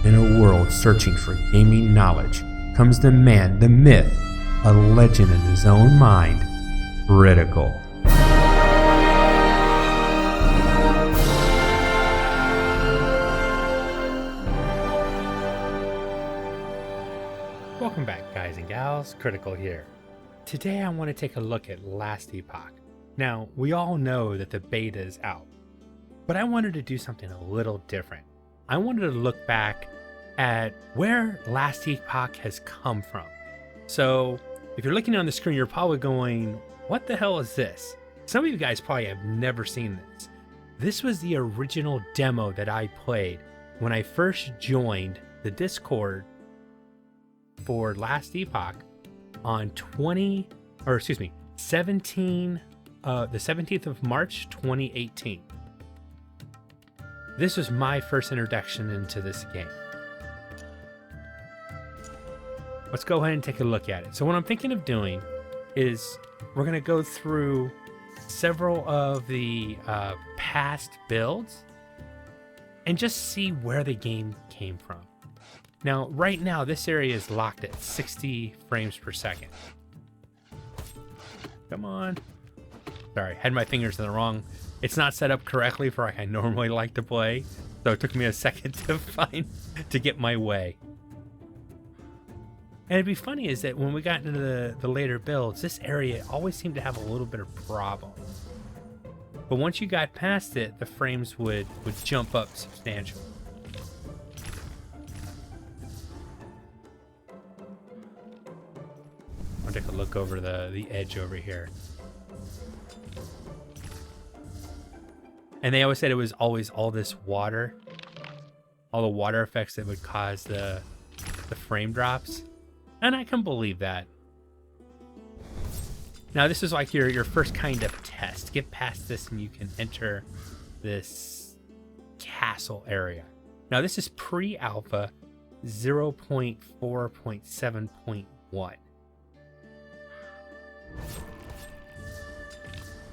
In a world searching for gaming knowledge comes the man, the myth, a legend in his own mind, Critical. Welcome back, guys and gals. Critical here. Today I want to take a look at Last Epoch. Now, we all know that the beta is out, but I wanted to do something a little different. I wanted to look back at where Last Epoch has come from. So if you're looking on the screen, you're probably going, what the hell is this? Some of you guys probably have never seen this. This was the original demo that I played when I first joined the Discord for Last Epoch on the 17th of March 2018. This was my first introduction into this game. Let's go ahead and take a look at it. So what I'm thinking of doing is we're going to go through several of the past builds and just see where the game came from. Now, right now, this area is locked at 60 frames per second. Come on. Sorry, had my fingers in the wrong. It's not set up correctly for like I normally like to play, so it took me a second to get my way. And it'd be funny is that when we got into the later builds, this area always seemed to have a little bit of problems. But once you got past it, the frames would jump up substantially. I'll take a look over the edge over here. And they always said it was always all this water, all the water effects that would cause the frame drops. And I can believe that. Now this is like your first kind of test. Get past this and you can enter this castle area. Now this is pre-alpha 0.4.7.1.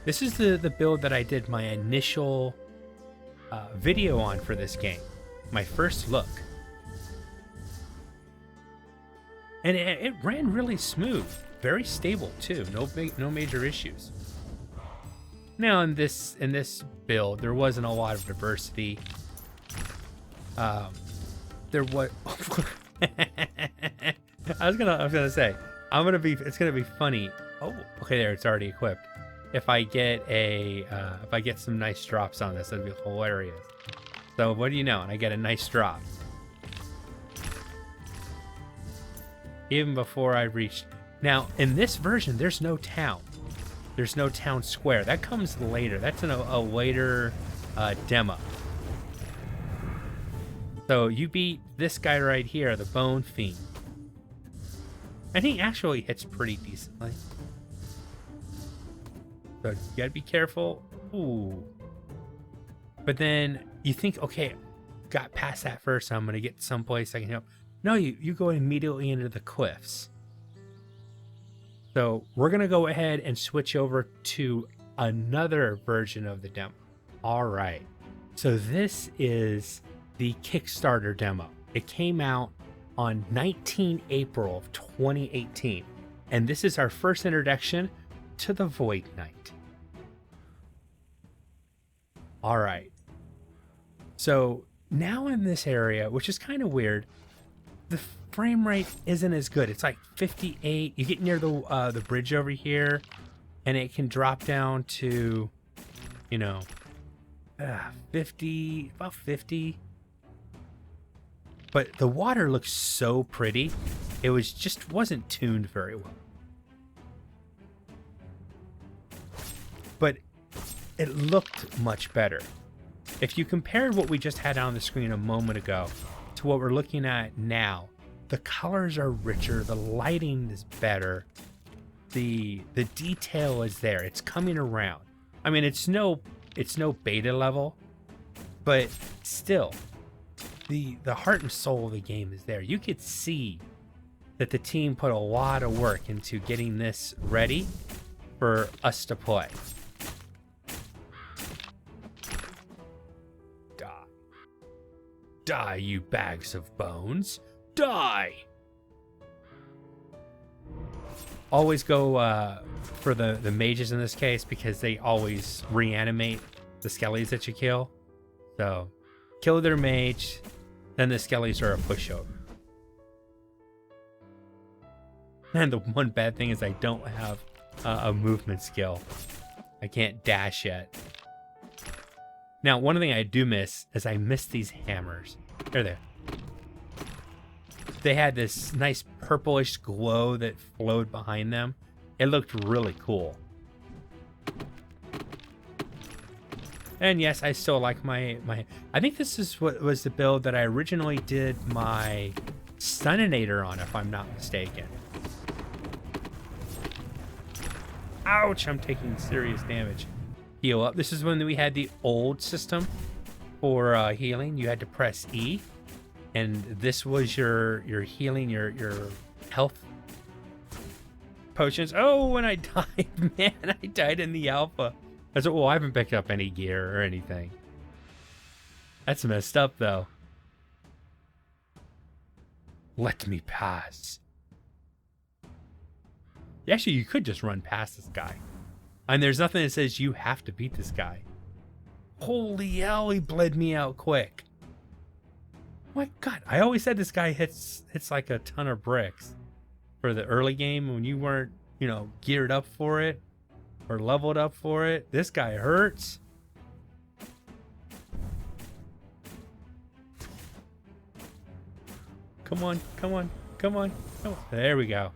This is the build that I did my initial video on for this game. My first look. And it ran really smooth, very stable too. No major issues. Now in this build, there wasn't a lot of diversity. There was. I was gonna say, it's gonna be funny. Oh, okay, there, it's already equipped. If I get some nice drops on this, that'd be hilarious. So what do you know? And I get a nice drop. Even before I reached. Now, in this version, there's no town. There's no town square. That comes later. That's in a later demo. So you beat this guy right here, the Bone Fiend. I think actually hits pretty decently. So you gotta be careful. Ooh. But then you think, okay, got past that first, so I'm gonna get someplace I can help. No, you go immediately into the cliffs. So we're going to go ahead and switch over to another version of the demo. All right. So this is the Kickstarter demo. It came out on 19 April of 2018. And this is our first introduction to the Void Knight. All right. So now in this area, which is kind of weird, the frame rate isn't as good. It's like 58. You get near the bridge over here, and it can drop down to, 50, about 50. But the water looks so pretty. It wasn't tuned very well. But it looked much better. If you compared what we just had on the screen a moment ago to what we're looking at now, the colors are richer, the lighting is better, the detail is there, it's coming around. I mean, it's no beta level, but still, the heart and soul of the game is there. You could see that the team put a lot of work into getting this ready for us to play. Die, you bags of bones. Die! Always go for the mages in this case, because they always reanimate the skellies that you kill. So kill their mage, then the skellies are a pushover. And the one bad thing is I don't have a movement skill. I can't dash yet. Now, one thing I do miss is I miss these hammers. They're there. They had this nice purplish glow that flowed behind them. It looked really cool. And yes, I still like my I think this is what was the build that I originally did my Stuninator on, if I'm not mistaken. Ouch, I'm taking serious damage. Heal up. This is when we had the old system for healing. You had to press E, and this was your healing, your health potions. Oh, when I died, man, I died in the alpha. That's well, I haven't picked up any gear or anything. That's messed up, though. Let me pass. Actually, you could just run past this guy. And there's nothing that says you have to beat this guy. Holy hell, he bled me out quick. My God, I always said this guy hits like a ton of bricks. For the early game, when you weren't, geared up for it or leveled up for it, this guy hurts. Come on, come on, come on, come on. There we go.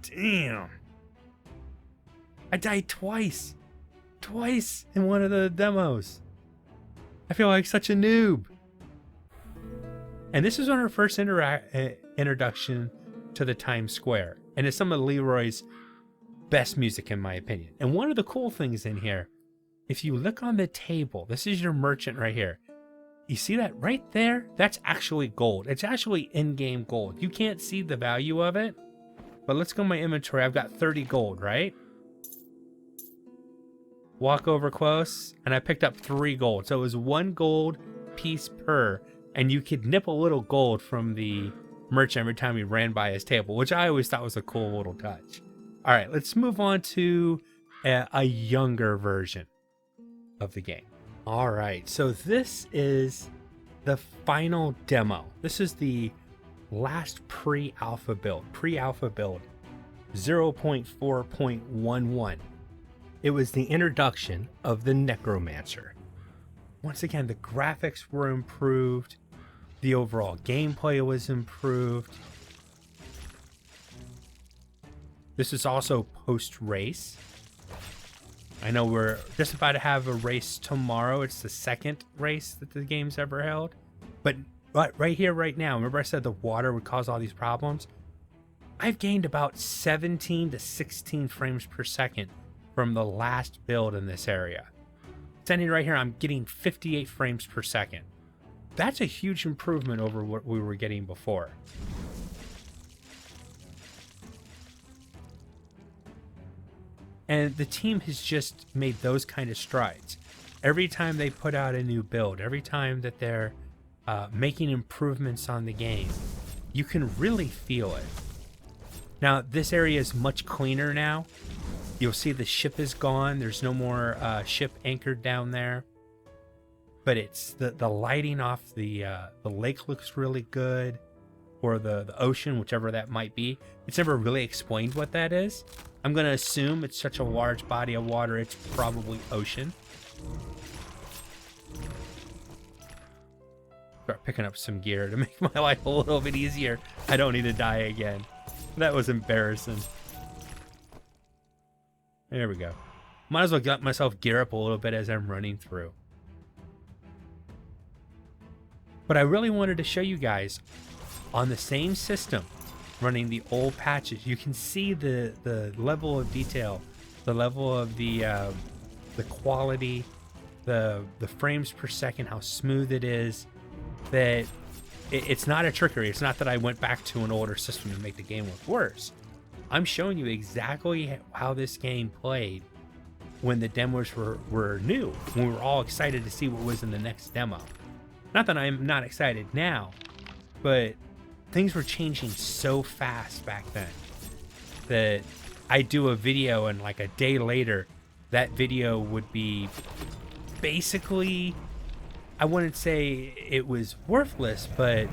Damn. I died twice. Twice in one of the demos. I feel like such a noob. And this is on our first introduction to the Times Square. And it's some of Leroy's best music, in my opinion. And one of the cool things in here, if you look on the table, this is your merchant right here. You see that right there? That's actually gold. It's actually in-game gold. You can't see the value of it. But let's go in my inventory. I've got 30 gold, right? Walk over close, and I picked up 3 gold. So it was 1 gold piece per, and you could nip a little gold from the merchant every time we ran by his table, which I always thought was a cool little touch. All right, let's move on to a younger version of the game. All right, so this is the final demo. This is the last pre-alpha build 0.4.11. It was the introduction of the Necromancer. Once again, the graphics were improved, the overall gameplay was improved. This is also post-race. I know we're just about to have a race tomorrow. It's the second race that the game's ever held. But right here, right now, remember I said the water would cause all these problems? I've gained about 17 to 16 frames per second from the last build in this area. Standing right here, I'm getting 58 frames per second. That's a huge improvement over what we were getting before. And the team has just made those kind of strides. Every time they put out a new build, every time that they're making improvements on the game, you can really feel it. Now, this area is much cleaner now. You'll see the ship is gone. There's no more ship anchored down there. But it's the lighting off the lake looks really good, or the ocean, whichever that might be. It's never really explained what that is. I'm going to assume it's such a large body of water, it's probably ocean. Start picking up some gear to make my life a little bit easier. I don't need to die again. That was embarrassing. There we go. Might as well get myself gear up a little bit as I'm running through. But I really wanted to show you guys on the same system, running the old patches. You can see the level of detail, the level of the quality, the frames per second, how smooth it is. That it's not a trickery. It's not that I went back to an older system to make the game look worse. I'm showing you exactly how this game played when the demos were new, when we were all excited to see what was in the next demo. Not that I'm not excited now, but things were changing so fast back then that I do a video and like a day later, that video would be basically, I wouldn't say it was worthless, but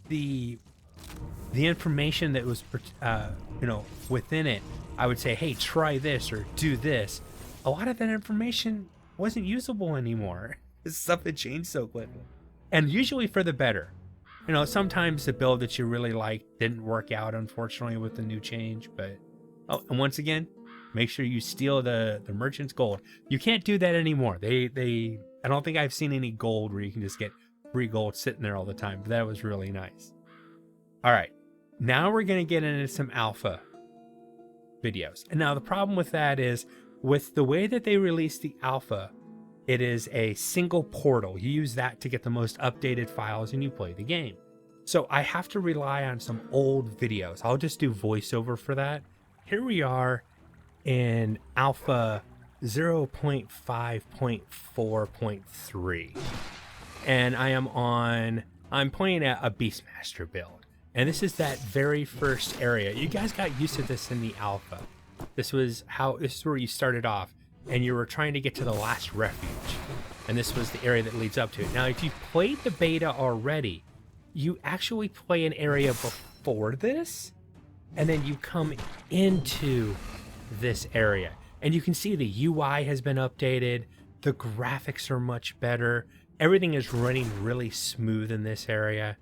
the information that was, within it, I would say, hey, try this or do this. A lot of that information wasn't usable anymore. Stuff had changed so quickly. And usually for the better. Sometimes the build that you really liked didn't work out, unfortunately, with the new change. But, and once again, make sure you steal the merchant's gold. You can't do that anymore. I don't think I've seen any gold where you can just get free gold sitting there all the time. But that was really nice. All right. Now we're going to get into some alpha videos. And now the problem with that is, with the way that they release the alpha, it is a single portal. You use that to get the most updated files and you play the game. So I have to rely on some old videos. I'll just do voiceover for that. Here we are in alpha 0.5.4.3. And I'm playing a Beastmaster build. And this is that very first area. You guys got used to this in the alpha. This is where you started off, and you were trying to get to the last refuge. And this was the area that leads up to it. Now, if you've played the beta already, you actually play an area before this, and then you come into this area. And you can see the UI has been updated. The graphics are much better. Everything is running really smooth in this area.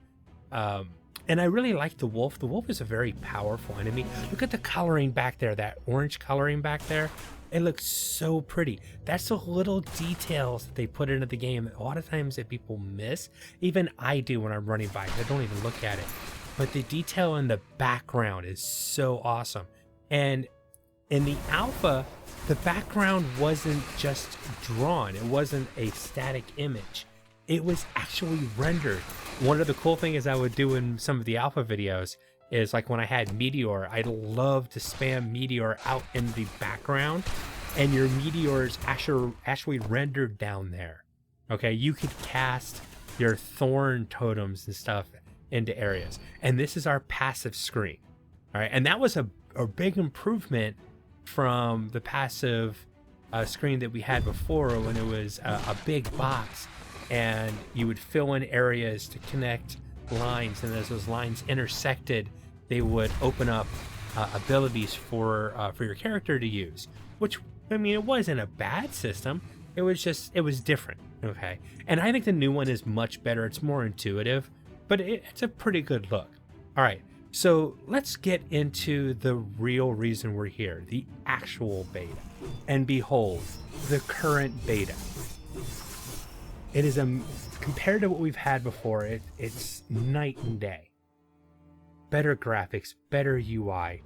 And I really like the wolf. The wolf is a very powerful enemy. Look at the coloring back there, that orange coloring back there. It looks so pretty. That's the little details that they put into the game that a lot of times that people miss. Even I do when I'm running by. I don't even look at it. But the detail in the background is so awesome. And in the alpha, the background wasn't just drawn. It wasn't a static image. It was actually rendered. One of the cool things I would do in some of the alpha videos is, like, when I had Meteor, I'd love to spam Meteor out in the background, and your Meteors actually rendered down there. Okay, you could cast your thorn totems and stuff into areas. And this is our passive screen. All right, and that was a big improvement from the passive screen that we had before, when it was a big box. And you would fill in areas to connect lines, and as those lines intersected, they would open up abilities for your character to use. Which, I mean, it wasn't a bad system. It was different. Okay, and I think the new one is much better. It's more intuitive, but it's a pretty good look. All right, so let's get into the real reason we're here, the actual beta. And behold, the current beta. It is compared to what we've had before, it's night and day. Better graphics, better UI,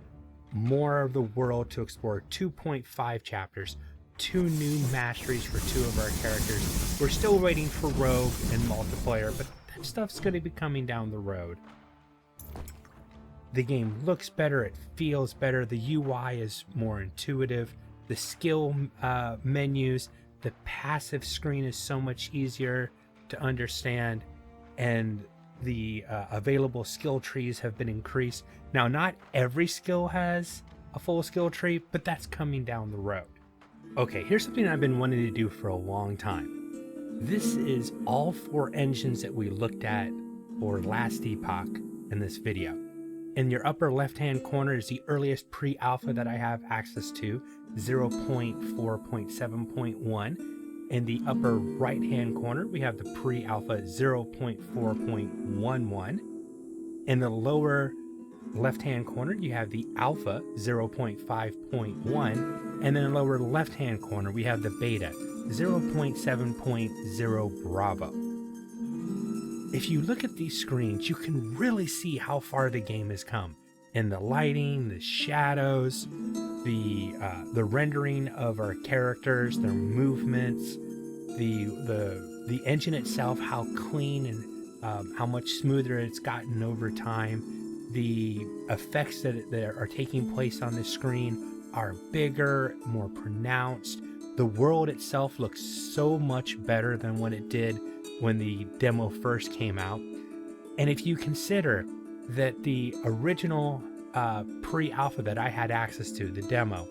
more of the world to explore, 2.5 chapters, 2 new masteries for 2 of our characters. We're still waiting for Rogue and multiplayer, but that stuff's going to be coming down the road. The game looks better, it feels better, the UI is more intuitive, the skill menus, the passive screen is so much easier to understand, and the available skill trees have been increased. Now, not every skill has a full skill tree, but that's coming down the road. Okay, here's something I've been wanting to do for a long time. This is all 4 engines that we looked at for last Epoch in this video. In your upper left-hand corner is the earliest pre-alpha that I have access to, 0.4.7.1. In the upper right-hand corner, we have the pre-alpha 0.4.11. In the lower left-hand corner, you have the alpha 0.5.1. And then in the lower left-hand corner, we have the beta 0.7.0 Bravo. If you look at these screens, you can really see how far the game has come in the lighting, the shadows, the rendering of our characters, their movements, the engine itself, how clean and how much smoother it's gotten over time. The effects that are taking place on the screen are bigger, more pronounced. The world itself looks so much better than what it did when the demo first came out. And if you consider that the original pre-alpha that I had access to, the demo,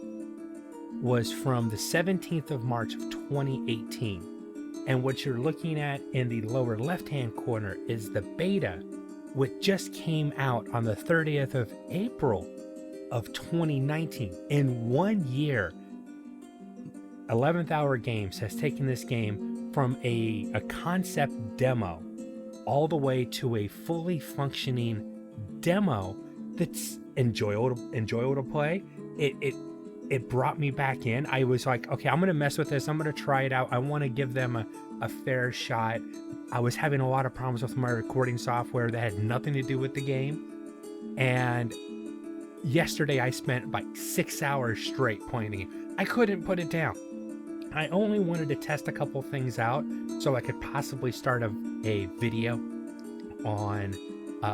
was from the 17th of March of 2018. And what you're looking at in the lower left-hand corner is the beta, which just came out on the 30th of April of 2019. In 1 year, 11th Hour Games has taken this game from a concept demo all the way to a fully functioning demo that's enjoyable to play. It brought me back in. I was like, okay, I'm gonna mess with this. I'm gonna try it out. I want to give them a fair shot. I was having a lot of problems with my recording software that had nothing to do with the game. And yesterday I spent like 6 hours straight playing the game. I couldn't put it down. I only wanted to test a couple things out so I could possibly start a video on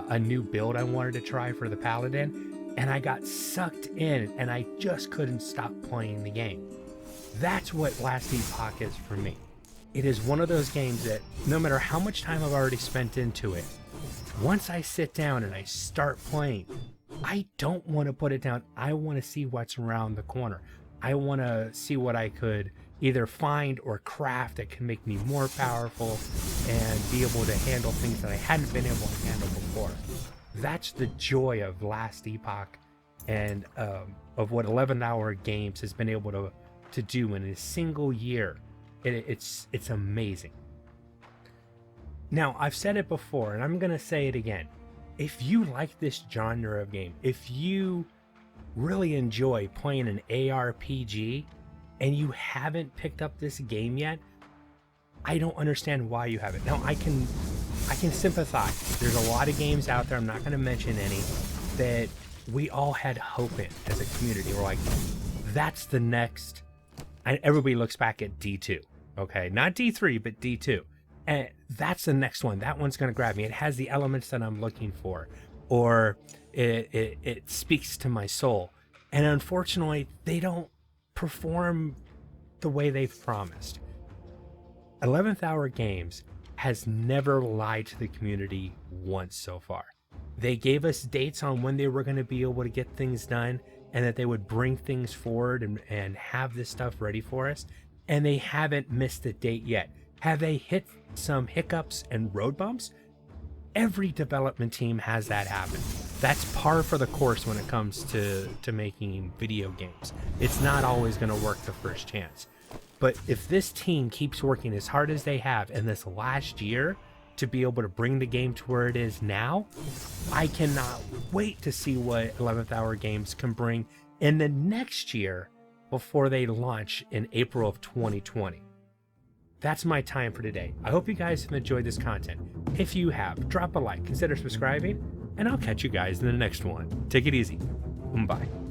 a new build I wanted to try for the Paladin. And I got sucked in and I just couldn't stop playing the game. That's what Last Epoch is for me. It is one of those games that no matter how much time I've already spent into it, once I sit down and I start playing, I don't want to put it down. I want to see what's around the corner. I want to see what I could either find or craft that can make me more powerful and be able to handle things that I hadn't been able to handle before. That's the joy of Last Epoch and of what 11 Hour Games has been able to do in a single year. It's amazing. Now, I've said it before, and I'm going to say it again. If you like this genre of game, if you really enjoy playing an ARPG and you haven't picked up this game yet, I don't understand why you haven't. Now, I can sympathize. There's a lot of games out there, I'm not going to mention any, that we all had hope in as a community. We're like, that's the next, and everybody looks back at D2, okay? Not D3, but D2. And that's the next one. That one's going to grab me. It has the elements that I'm looking for, or it speaks to my soul. And unfortunately, they don't perform the way they've promised. 11th Hour Games has never lied to the community once so far. They gave us dates on when they were going to be able to get things done and that they would bring things forward and have this stuff ready for us. And they haven't missed a date yet. Have they hit some hiccups and road bumps? Every development team has that happen. That's par for the course when it comes to making video games. It's not always going to work the first chance. But if this team keeps working as hard as they have in this last year to be able to bring the game to where it is now, I cannot wait to see what 11th Hour Games can bring in the next year before they launch in April of 2020. That's my time for today. I hope you guys have enjoyed this content. If you have, drop a like, consider subscribing, and I'll catch you guys in the next one. Take it easy. Bye.